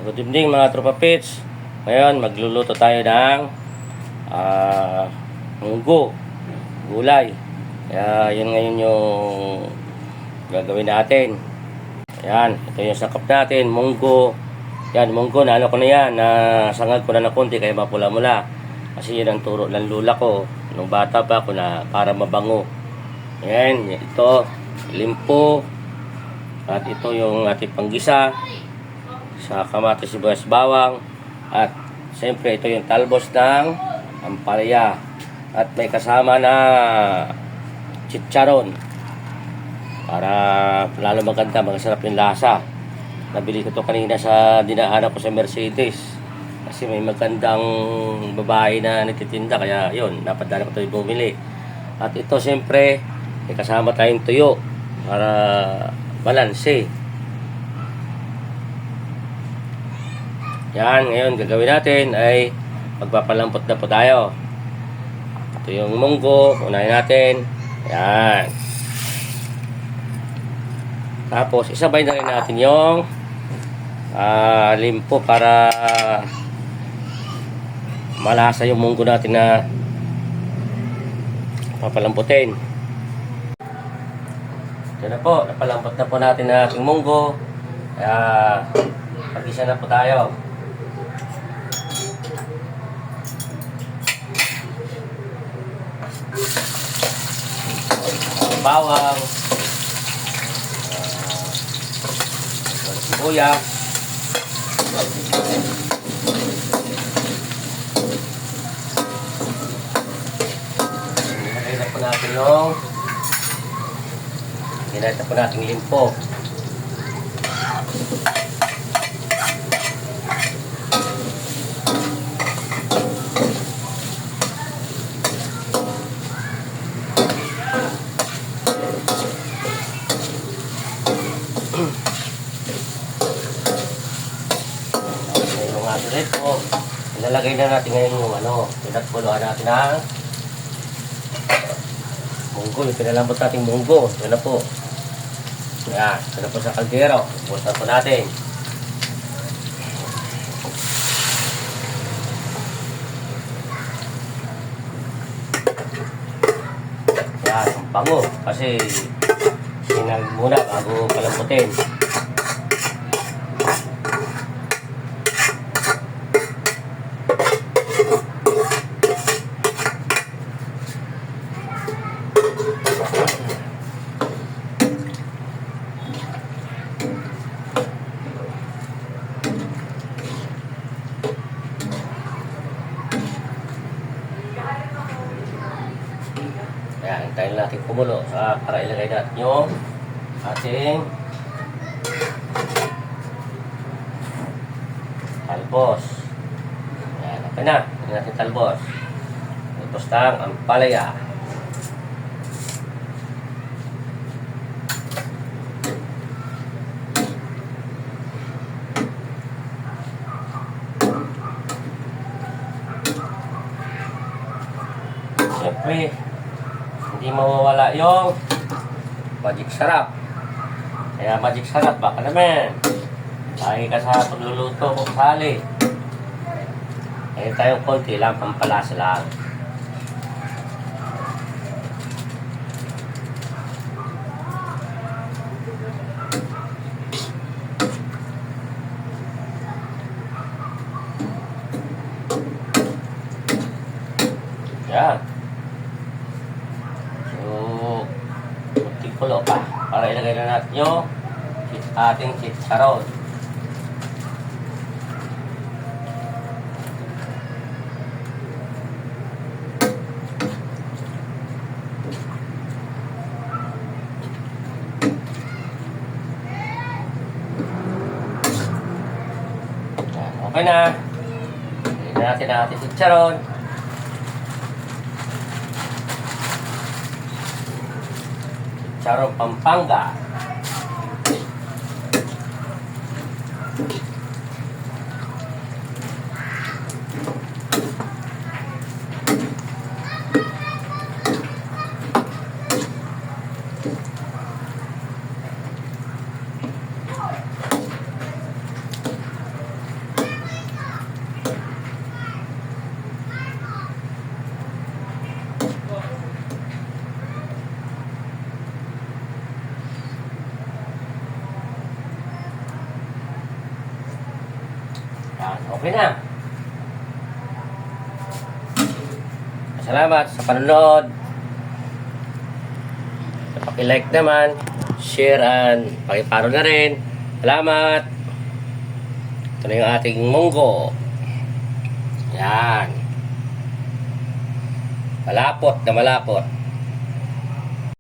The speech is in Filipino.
Good evening mga tropa pits. Ngayon magluluto tayo ng munggo, gulay. Kaya yun ngayon yung gagawin natin. Ayan, ito yung sakap natin, munggo. Yan, munggo na ano ko na yan, na sangag ko na ng konti kaya mapula-mula. Kasi yun ang turo ng lula ko nung bata pa ako na para mabango. Ayan, ito, limpo. At ito yung ating panggisa sa kamatis, sibuyas, bawang. At siyempre ito yung talbos ng ampalaya. At may kasama na chicharon para lalo maganda, magasarap yung lasa. Nabili ko to kanina sa dinaanan ko sa Mercedes kasi may magandang babae na nagtitinda, kaya yun, napadala ko ito bumili. At ito siyempre may kasama tayong tuyo para balanse. Yan, ngayon gagawin natin ay magpapalampot na po tayo. Ito yung munggo, unahin natin. Yan. Tapos isabay na rin natin yung limpo para malasa yung munggo natin na papalamputin. Ito na po, napalampot na po natin ang ating munggo. Kaya pag-isa na po tayo. Bawang, sibuyas, ilagay na po natin yung ginata po natin limpo. Ito, ilalagay na natin ngayon yung pinagpuluhan natin ang munggo, yung pinalambot natin munggo. Ito na po. Yan, ito na po sa kaldero. Butan po natin. Yan, ang bango. Kasi sinag muna bago palambutin. Ayan, hintayin natin kumulo para ilagay natin yung ating talbos. Ayan, okay na. Ilagay natin talbos. Talbos ng ampalaya. Siyempre, hindi mawawala yung magic sarap. Kaya magic sarap, baka naman lagi ka sa pagluluto kung sali. Ngayon tayong konti lang, pampalasa lang. Yan. Kulo pa para ilagay na natin yung ating chicharon. Okay na. Ilagay natin ang ating chicharon. Chicharon Pampanga. Okay na. Salamat sa panonood. Paki-like naman, share and paki-follow na rin. Salamat. Ito na yung ating munggo. Yan. Malapot na malapot.